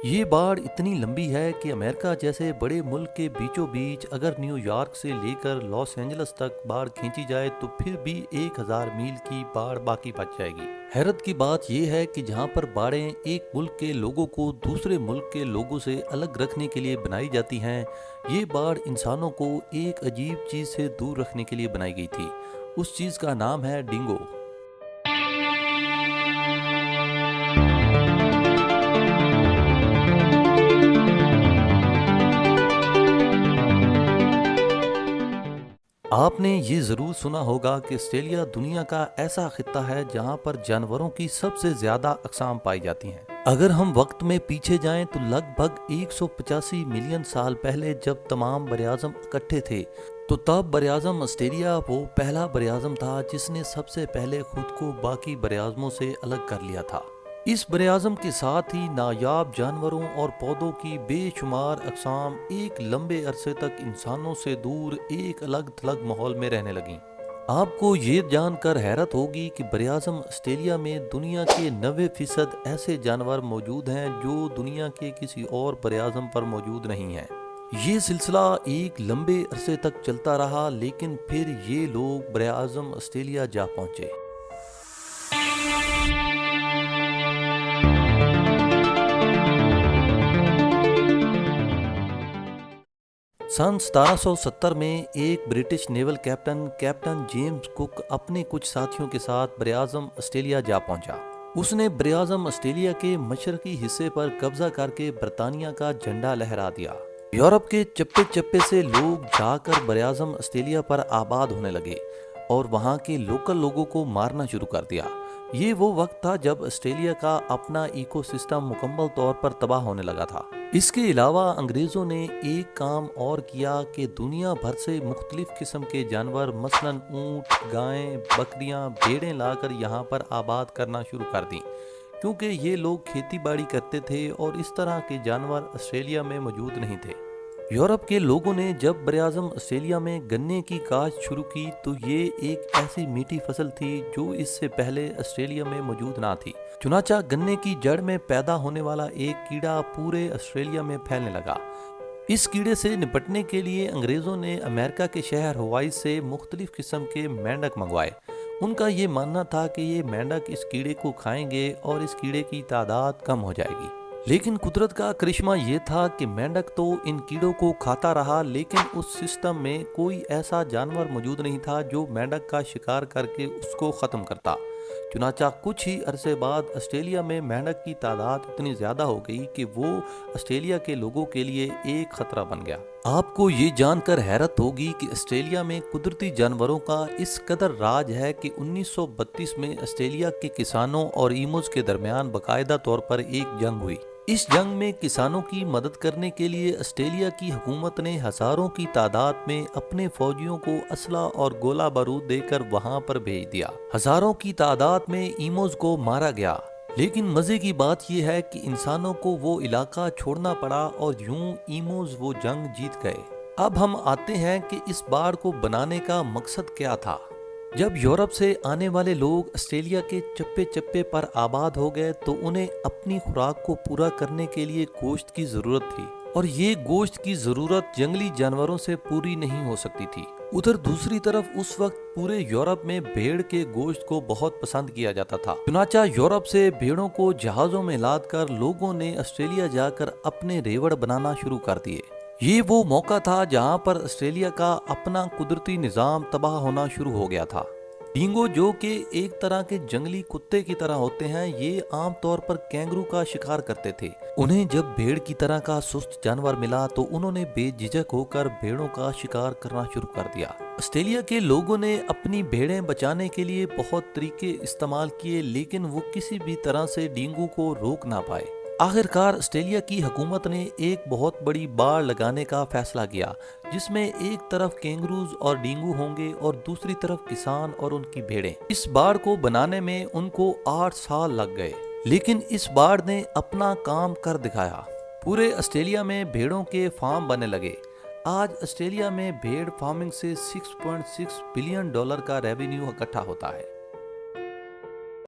یہ باڑ اتنی لمبی ہے کہ امریکہ جیسے بڑے ملک کے بیچوں بیچ اگر نیو یارک سے لے کر لاس اینجلس تک باڑ کھینچی جائے تو پھر بھی 1000 میل کی باڑ باقی بچ جائے گی۔ حیرت کی بات یہ ہے کہ جہاں پر باڑیں ایک ملک کے لوگوں کو دوسرے ملک کے لوگوں سے الگ رکھنے کے لیے بنائی جاتی ہیں، یہ باڑ انسانوں کو ایک عجیب چیز سے دور رکھنے کے لیے بنائی گئی تھی۔ اس چیز کا نام ہے ڈینگو۔ آپ نے یہ ضرور سنا ہوگا کہ آسٹریلیا دنیا کا ایسا خطہ ہے جہاں پر جانوروں کی سب سے زیادہ اقسام پائی جاتی ہیں۔ اگر ہم وقت میں پیچھے جائیں تو لگ بھگ 185 ملین سال پہلے جب تمام براعظم اکٹھے تھے تو تب براعظم آسٹریلیا وہ پہلا براعظم تھا جس نے سب سے پہلے خود کو باقی براعظموں سے الگ کر لیا تھا۔ اس براعظم کے ساتھ ہی نایاب جانوروں اور پودوں کی بے شمار اقسام ایک لمبے عرصے تک انسانوں سے دور ایک الگ تھلگ ماحول میں رہنے لگیں۔ آپ کو یہ جان کر حیرت ہوگی کہ براعظم آسٹریلیا میں دنیا کے 90% ایسے جانور موجود ہیں جو دنیا کے کسی اور براعظم پر موجود نہیں ہیں۔ یہ سلسلہ ایک لمبے عرصے تک چلتا رہا، لیکن پھر یہ لوگ براعظم آسٹریلیا جا پہنچے۔ سن 1770 میں ایک برٹش نیول کیپٹن جیمز کک اپنے کچھ ساتھیوں کے ساتھ براعظم آسٹریلیا جا پہنچا۔ اس نے براعظم آسٹریلیا کے مشرقی حصے پر قبضہ کر کے برطانیہ کا جھنڈا لہرا دیا۔ یورپ کے چپے چپے سے لوگ جا کر براعظم آسٹریلیا پر آباد ہونے لگے اور وہاں کے لوکل لوگوں کو مارنا شروع کر دیا۔ یہ وہ وقت تھا جب آسٹریلیا کا اپنا ایکو سسٹم مکمل طور پر تباہ ہونے لگا تھا۔ اس کے علاوہ انگریزوں نے ایک کام اور کیا کہ دنیا بھر سے مختلف قسم کے جانور مثلاً اونٹ، گائیں، بکریاں، بھیڑیں لا کر یہاں پر آباد کرنا شروع کر دیں، کیونکہ یہ لوگ کھیتی باڑی کرتے تھے اور اس طرح کے جانور آسٹریلیا میں موجود نہیں تھے۔ یورپ کے لوگوں نے جب براعظم آسٹریلیا میں گنے کی کاشت شروع کی تو یہ ایک ایسی میٹھی فصل تھی جو اس سے پہلے آسٹریلیا میں موجود نہ تھی۔ چنانچہ گنے کی جڑ میں پیدا ہونے والا ایک کیڑا پورے آسٹریلیا میں پھیلنے لگا۔ اس کیڑے سے نپٹنے کے لیے انگریزوں نے امریکہ کے شہر ہوائی سے مختلف قسم کے مینڈک منگوائے۔ ان کا یہ ماننا تھا کہ یہ مینڈک اس کیڑے کو کھائیں گے اور اس کیڑے کی تعداد کم ہو جائے گی۔ لیکن قدرت کا کرشمہ یہ تھا کہ مینڈک تو ان کیڑوں کو کھاتا رہا، لیکن اس سسٹم میں کوئی ایسا جانور موجود نہیں تھا جو مینڈک کا شکار کر کے اس کو ختم کرتا۔ چنانچہ کچھ ہی عرصے بعد آسٹریلیا میں مینڈک کی تعداد اتنی زیادہ ہو گئی کہ وہ آسٹریلیا کے لوگوں کے لیے ایک خطرہ بن گیا۔ آپ کو یہ جان کر حیرت ہوگی کہ آسٹریلیا میں قدرتی جانوروں کا اس قدر راج ہے کہ 1932 میں آسٹریلیا کے کسانوں اور ایموز کے درمیان باقاعدہ طور پر ایک جنگ ہوئی۔ اس جنگ میں کسانوں کی مدد کرنے کے لیے آسٹریلیا کی حکومت نے ہزاروں کی تعداد میں اپنے فوجیوں کو اسلحہ اور گولہ بارود دے کر وہاں پر بھیج دیا۔ ہزاروں کی تعداد میں ایموز کو مارا گیا، لیکن مزے کی بات یہ ہے کہ انسانوں کو وہ علاقہ چھوڑنا پڑا اور یوں ایموز وہ جنگ جیت گئے۔ اب ہم آتے ہیں کہ اس باڑ کو بنانے کا مقصد کیا تھا۔ جب یورپ سے آنے والے لوگ آسٹریلیا کے چپے چپے پر آباد ہو گئے تو انہیں اپنی خوراک کو پورا کرنے کے لیے گوشت کی ضرورت تھی، اور یہ گوشت کی ضرورت جنگلی جانوروں سے پوری نہیں ہو سکتی تھی۔ ادھر دوسری طرف اس وقت پورے یورپ میں بھیڑ کے گوشت کو بہت پسند کیا جاتا تھا۔ چنانچہ یورپ سے بھیڑوں کو جہازوں میں لاد کر لوگوں نے آسٹریلیا جا کر اپنے ریوڑ بنانا شروع کر دیے۔ یہ وہ موقع تھا جہاں پر آسٹریلیا کا اپنا قدرتی نظام تباہ ہونا شروع ہو گیا تھا۔ ڈینگو جو کہ ایک طرح کے جنگلی کتے کی طرح ہوتے ہیں، یہ عام طور پر کینگرو کا شکار کرتے تھے۔ انہیں جب بھیڑ کی طرح کا سست جانور ملا تو انہوں نے بے جھجک ہو کر بھیڑوں کا شکار کرنا شروع کر دیا۔ آسٹریلیا کے لوگوں نے اپنی بھیڑیں بچانے کے لیے بہت طریقے استعمال کیے، لیکن وہ کسی بھی طرح سے ڈینگو کو روک نہ پائے۔ آخرکار آسٹریلیا کی حکومت نے ایک بہت بڑی باڑ لگانے کا فیصلہ کیا، جس میں ایک طرف کینگروز اور ڈینگو ہوں گے اور دوسری طرف کسان اور ان کی بھیڑیں۔ اس باڑ کو بنانے میں ان کو 8 سال لگ گئے، لیکن اس باڑ نے اپنا کام کر دکھایا۔ پورے آسٹریلیا میں بھیڑوں کے فارم بننے لگے۔ آج آسٹریلیا میں بھیڑ فارمنگ سے $6.6 بلین کا ریونیو اکٹھا ہوتا ہے۔